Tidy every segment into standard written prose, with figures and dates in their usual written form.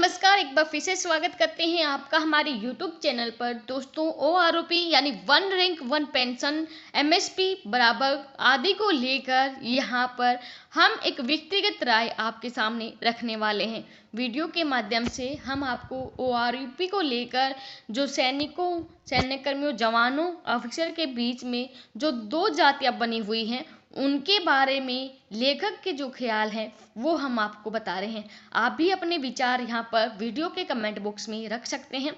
नमस्कार, एक बार फिर से स्वागत करते हैं आपका हमारे YouTube चैनल पर। दोस्तों, OROP यानी one rank one pension MSP बराबर आदि को लेकर यहाँ पर हम एक व्यक्तिगत राय आपके सामने रखने वाले हैं। वीडियो के माध्यम से हम आपको OROP को लेकर जो सैनिकों, सैन्यकर्मियों, जवानों, ऑफिसर के बीच में जो दो जातियाँ बनी हुई हैं उनके बारे में लेखक के जो ख्याल हैं वो हम आपको बता रहे हैं। आप भी अपने विचार यहाँ पर वीडियो के कमेंट बॉक्स में रख सकते हैं।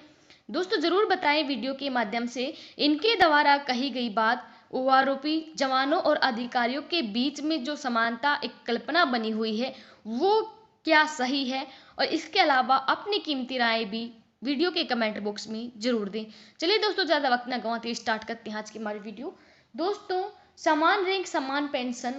दोस्तों, ज़रूर बताएं वीडियो के माध्यम से इनके द्वारा कही गई बात OROP जवानों और अधिकारियों के बीच में जो समानता एक कल्पना बनी हुई है वो क्या सही है, और इसके अलावा अपनी कीमती राय भी वीडियो के कमेंट बॉक्स में जरूर दें। चलिए दोस्तों, ज़्यादा वक्त न गंवाते स्टार्ट करते हैं आज की हमारी वीडियो। दोस्तों, समान रैंक समान पेंशन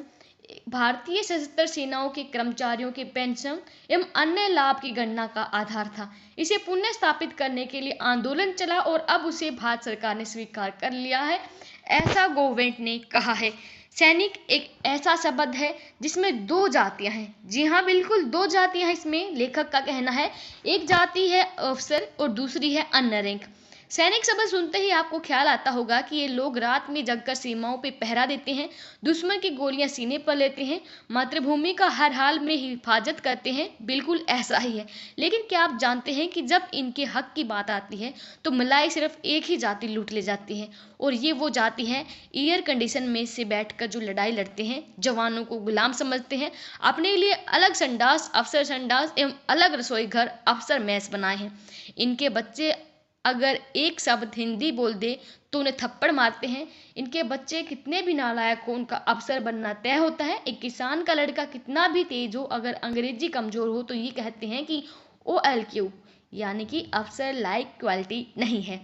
भारतीय सशस्त्र सेनाओं के कर्मचारियों के पेंशन एवं अन्य लाभ की गणना का आधार था। इसे पुनः स्थापित करने के लिए आंदोलन चला और अब उसे भारत सरकार ने स्वीकार कर लिया है, ऐसा गवर्नमेंट ने कहा है। सैनिक एक ऐसा शब्द है जिसमें दो जातियां हैं। जी हाँ, बिल्कुल दो जातियां हैं। इसमें लेखक का कहना है एक जाति है अफसर और दूसरी है अन्य रैंक। सैनिक शब्द सुनते ही आपको ख्याल आता होगा कि ये लोग रात में जगकर सीमाओं पे पहरा देते हैं, दुश्मन की गोलियां सीने पर लेते हैं, मातृभूमि का हर हाल में हिफाजत करते हैं। बिल्कुल ऐसा ही है। लेकिन क्या आप जानते हैं कि जब इनके हक की बात आती है तो मलाई सिर्फ एक ही जाति लूट ले जाती है, और ये वो जाति है एयर कंडीशन में से बैठकर जो लड़ाई लड़ते हैं, जवानों को गुलाम समझते हैं, अपने लिए अलग संडास अफसर संडास एवं अलग रसोई घर अफसर मैस बनाए हैं। इनके बच्चे अगर एक शब्द हिंदी बोल दे तो उन्हें थप्पड़ मारते हैं। इनके बच्चे कितने भी नालायक हो, उनका अफसर बनना तय होता है। एक किसान का लड़का कितना भी तेज हो, अगर अंग्रेजी कमजोर हो तो ये कहते हैं कि OLQ यानी कि अफसर लाइक क्वालिटी नहीं है।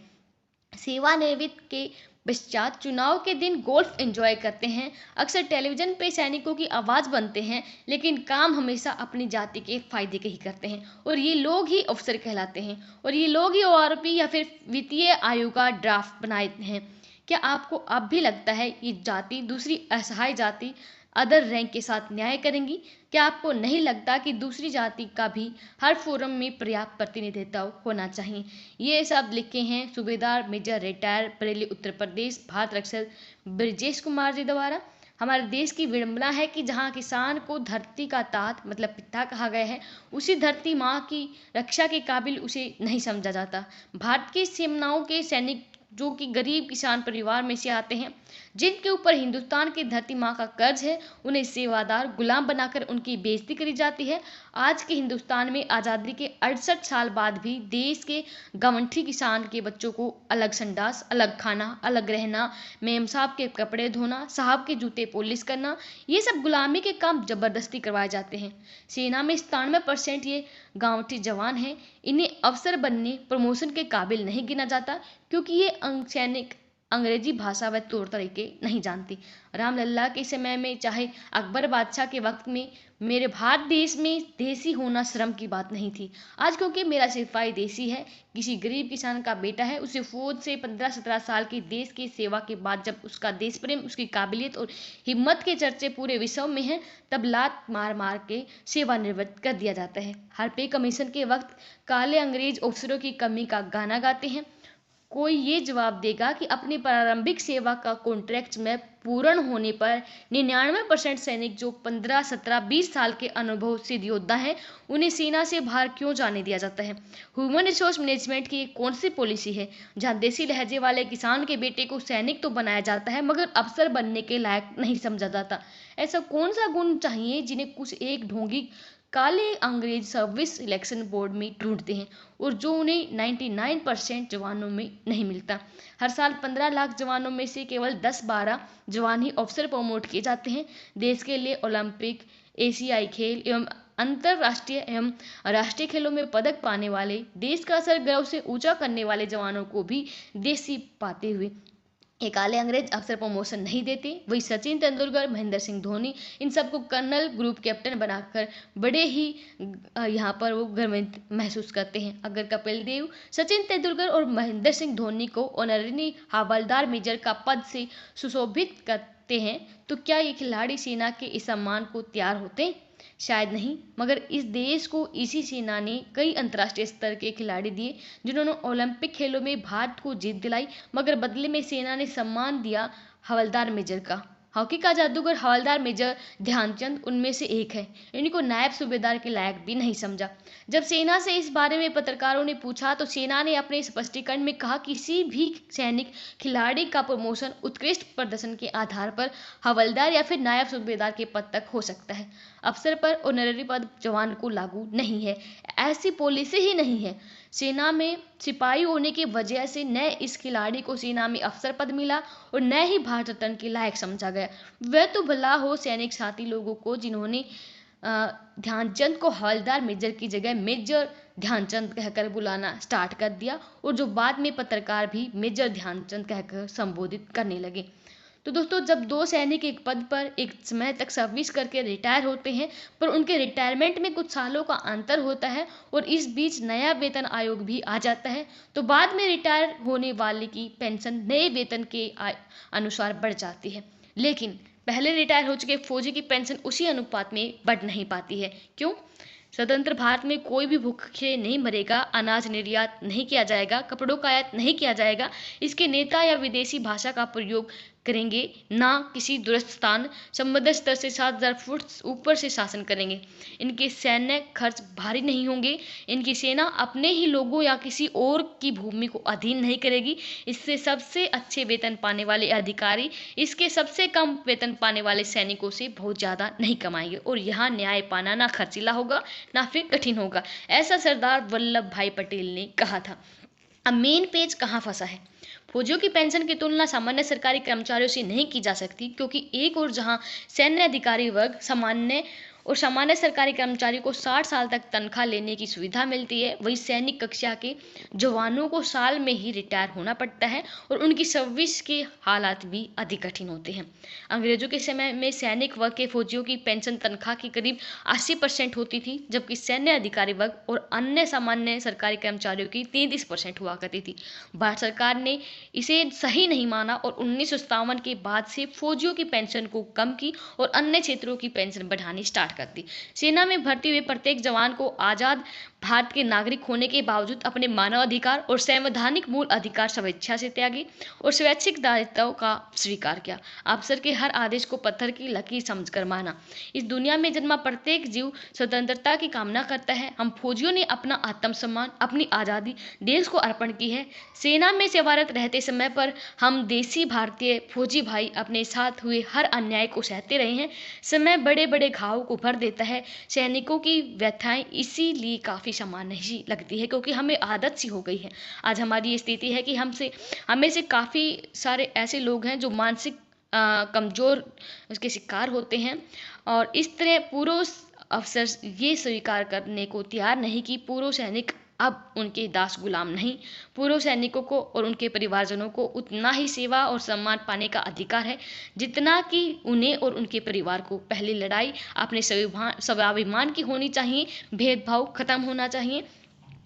सेवानिवृत्त के पश्चात चुनाव के दिन गोल्फ एंजॉय करते हैं। अक्सर टेलीविजन पे सैनिकों की आवाज़ बनते हैं, लेकिन काम हमेशा अपनी जाति के फायदे के ही करते हैं, और ये लोग ही अफसर कहलाते हैं, और ये लोग ही OROP या फिर वित्तीय आयोग का ड्राफ्ट बनाए हैं। क्या आपको अब भी लगता है ये जाति दूसरी असहाय जाति अदर रैंक के साथ न्याय करेंगी? क्या आपको नहीं लगता कि दूसरी जाति का भी हर फोरम में पर्याप्त प्रतिनिधित्व होना चाहिए? ये शब्द लिखे हैं सूबेदार मेजर रिटायर बरेली उत्तर प्रदेश भारत रक्षक ब्रजेश कुमार जी द्वारा। हमारे देश की विडंबना है कि जहाँ किसान को धरती का तात मतलब पिता कहा गया है, उसी धरती माँ की रक्षा के काबिल उसे नहीं समझा जाता। भारत की सेनाओं के सैनिक जो कि गरीब किसान परिवार में से आते हैं, जिनके ऊपर हिंदुस्तान की धरती माँ का कर्ज है, उन्हें सेवादार गुलाम बनाकर उनकी बेइज्जती करी जाती है। आज के हिंदुस्तान में आज़ादी के 68 साल बाद भी देश के गवंठी किसान के बच्चों को अलग संडास, अलग खाना, अलग रहना, मेम साहब के कपड़े धोना, साहब के जूते पॉलिश करना, ये सब गुलामी के काम जबरदस्ती करवाए जाते हैं। सेना में 97% ये गांवठी जवान हैं। इन्हें अफसर बनने प्रमोशन के काबिल नहीं गिना जाता, क्योंकि ये सैनिक अंग्रेजी भाषा व तौर तरीके नहीं जानती। रामलला के समय में चाहे अकबर बादशाह के वक्त में मेरे भारत देश में देसी होना शर्म की बात नहीं थी। आज क्योंकि मेरा सिपाही देसी है, किसी गरीब किसान का बेटा है, उसे फौज से 15-17 साल की देश की सेवा के बाद जब उसका देश प्रेम, उसकी काबिलियत और हिम्मत के चर्चे पूरे विश्व में हैं, तब लात मार मार के सेवानिवृत्त कर दिया जाता है। हर पे कमीशन के वक्त काले अंग्रेज अफसरों की कमी का गाना गाते हैं। कोई ये जवाब देगा कि अपनी प्रारंभिक सेवा का कॉन्ट्रैक्ट में पूर्ण होने पर 99% सैनिक जो 15, 17, 20 साल के अनुभव सिद्ध योद्धा हैं, उन्हें सेना से बाहर क्यों जाने दिया जाता है? ह्यूमन रिसोर्स मैनेजमेंट की कौन सी पॉलिसी है जहां देसी लहजे वाले किसान के बेटे को सैनिक तो बनाया जाता है मगर अफसर बनने के लायक नहीं समझा जाता? ऐसा कौन सा गुण चाहिए जिन्हें कुछ एक ढोंगी काले अंग्रेज सर्विस सिलेक्शन बोर्ड में ढूंढते हैं, और जो उन्हें 99% जवानों में नहीं मिलता? हर साल 15 लाख जवानों में से केवल 10-12 जवान ही अफसर प्रमोट किए जाते हैं। देश के लिए ओलंपिक, एशियाई खेल एवं अंतर्राष्ट्रीय एवं राष्ट्रीय खेलों में पदक पाने वाले, देश का सर गर्व से ऊंचा करने वाले जवानों को भी देसी पाते हुए ये काले अंग्रेज अफसर प्रमोशन नहीं देते। वही सचिन तेंदुलकर, महेंद्र सिंह धोनी, इन सबको कर्नल, ग्रुप कैप्टन बनाकर बड़े ही यहाँ पर वो गर्वित महसूस करते हैं। अगर कपिल देव, सचिन तेंदुलकर और महेंद्र सिंह धोनी को ऑनररी हवलदार मेजर का पद से सुशोभित करते हैं, तो क्या ये खिलाड़ी सेना के इस सम्मान को तैयार होते? शायद नहीं, मगर इस देश को इसी सेना ने कई अंतर्राष्ट्रीय स्तर के खिलाड़ी दिए जिन्होंने ओलंपिक खेलों में भारत को जीत दिलाई, मगर बदले में सेना ने सम्मान दिया हवलदार मेजर का। हॉकी का जादूगर हवलदार मेजर ध्यानचंद उनमें से एक है। इनको नायब सूबेदार के लायक भी नहीं समझा। जब सेना से इस बारे में पत्रकारों ने पूछा तो सेना ने अपने स्पष्टीकरण में कहा, किसी भी सैनिक खिलाड़ी का प्रमोशन उत्कृष्ट प्रदर्शन के आधार पर हवलदार या फिर नायब सूबेदार के पद तक हो सकता है। अफसर पर ऑनररी पद जवान को लागू नहीं है। ऐसी पॉलिसी ही नहीं है। सेना में सिपाही होने की वजह से न इस खिलाड़ी को सेना में अफसर पद मिला और न ही भारत रत्न के लायक समझा गया। वह तो भला हो सैनिक साथी लोगों को जिन्होंने ध्यानचंद को हवलदार मेजर की जगह मेजर ध्यानचंद कहकर बुलाना स्टार्ट कर दिया और जो बाद में पत्रकार भी मेजर ध्यानचंद कहकर संबोधित करने लगे। तो दोस्तों, जब दो सैनिक एक पद पर एक समय तक सर्विस करके रिटायर होते हैं, पर उनके रिटायरमेंट में कुछ सालों का अंतर होता है और इस बीच नया वेतन आयोग भी आ जाता है, तो बाद में रिटायर होने वाले की पेंशन नए वेतन के अनुसार बढ़ जाती है। लेकिन पहले रिटायर हो चुके फौजी की पेंशन उसी अनुपात में बढ़ नहीं पाती है। क्यों? स्वतंत्र भारत में कोई भी भूखे नहीं मरेगा, अनाज निर्यात नहीं किया जाएगा, कपड़ों का आयात नहीं किया जाएगा, इसके नेता या विदेशी भाषा का प्रयोग करेंगे, ना किसी दूरस्थ स्थान समुद्र स्तर से 7,000 फुट ऊपर से शासन करेंगे। इनके सैन्य खर्च भारी नहीं होंगे। इनकी सेना अपने ही लोगों या किसी और की भूमि को अधीन नहीं करेगी। इससे सबसे अच्छे वेतन पाने वाले अधिकारी इसके सबसे कम वेतन पाने वाले सैनिकों से बहुत ज़्यादा नहीं कमाएंगे और यहाँ न्याय पाना ना खर्चीला होगा ना फिर कठिन होगा। ऐसा सरदार वल्लभ भाई पटेल ने कहा था। अब मेन पेज कहाँ फंसा है? फौजियों की पेंशन की तुलना सामान्य सरकारी कर्मचारियों से नहीं की जा सकती, क्योंकि एक और जहां सैन्य अधिकारी वर्ग सामान्य सरकारी कर्मचारी को 60 साल तक तनख्वाह लेने की सुविधा मिलती है, वही सैनिक कक्षा के जवानों को साल में ही रिटायर होना पड़ता है और उनकी सर्विस के हालात भी अधिक कठिन होते हैं। अंग्रेजों के समय में सैनिक वर्ग के फौजियों की पेंशन तनख्वाह की करीब 80% होती थी, जबकि सैन्य अधिकारी वर्ग और अन्य सामान्य सरकारी कर्मचारियों की 33% हुआ करती थी। भारत सरकार ने इसे सही नहीं माना और 1957 के बाद से फौजियों की पेंशन को कम की और अन्य क्षेत्रों की पेंशन बढ़ानी स्टार्ट कर दी। सेना में भर्ती हुए प्रत्येक जवान को आजाद भारत के नागरिक होने के बावजूद अपने मानवाधिकार और संवैधानिक मूल अधिकार स्वेच्छा से त्यागे और स्वैच्छिक दायित्वों का स्वीकार किया। अफसर के हर आदेश को पत्थर की लकीर समझकर माना। इस दुनिया में जन्मा प्रत्येक जीव स्वतंत्रता की कामना करता है। हम फौजियों ने अपना आत्मसम्मान, अपनी आज़ादी देश को अर्पण की है। सेना में सेवारत रहते समय पर हम देसी भारतीय फौजी भाई अपने साथ हुए हर अन्याय को सहते रहे हैं। समय बड़े बड़े घाव को भर देता है। सैनिकों की व्यथाएं इसीलिए काफ़ी सामान्य ही लगती है, क्योंकि हमें आदत सी हो गई है। आज हमारी ये स्थिति है कि हमें से काफ़ी सारे ऐसे लोग हैं जो मानसिक कमज़ोर उसके शिकार होते हैं और इस तरह पूर्व अफसर ये स्वीकार करने को तैयार नहीं कि पूर्व सैनिक अब उनके दास गुलाम नहीं। पूर्व सैनिकों को और उनके परिवारजनों को उतना ही सेवा और सम्मान पाने का अधिकार है जितना कि उन्हें और उनके परिवार को। पहली लड़ाई अपने स्वाभिमान की होनी चाहिए। भेदभाव खत्म होना चाहिए।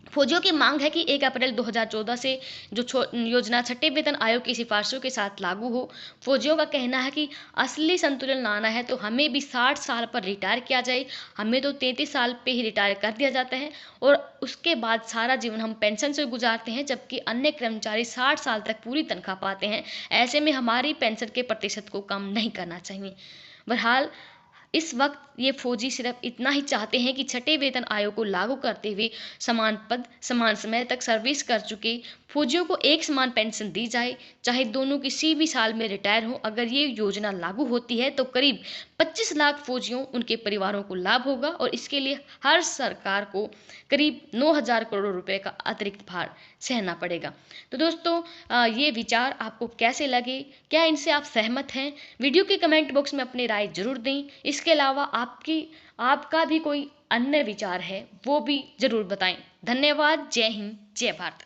फौजियों की मांग है कि 1 अप्रैल 2014 से जो योजना छठे वेतन आयोग की सिफारिशों के साथ लागू हो। फौजियों का कहना है कि असली संतुलन लाना है तो हमें भी 60 साल पर रिटायर किया जाए। हमें तो 33 साल पे ही रिटायर कर दिया जाता है और उसके बाद सारा जीवन हम पेंशन से गुजारते हैं, जबकि अन्य कर्मचारी 60 साल तक पूरी तनख्वाह पाते हैं। ऐसे में हमारी पेंशन के प्रतिशत को कम नहीं करना चाहिए। बहरहाल इस वक्त ये फौजी सिर्फ इतना ही चाहते हैं कि छठे वेतन आयोग को लागू करते हुए समान पद समान समय तक सर्विस कर चुके फौजियों को एक समान पेंशन दी जाए, चाहे दोनों किसी भी साल में रिटायर हों। अगर ये योजना लागू होती है तो करीब 25 लाख फौजियों उनके परिवारों को लाभ होगा और इसके लिए हर सरकार को करीब 9,000 करोड़ रुपए का अतिरिक्त भार सहना पड़ेगा। तो दोस्तों, ये विचार आपको कैसे लगे? क्या इनसे आप सहमत हैं? वीडियो के कमेंट बॉक्स में अपनी राय जरूर दें। इसके अलावा आपका भी कोई अन्य विचार है वो भी जरूर बताएं। धन्यवाद। जय हिंद, जय भारत।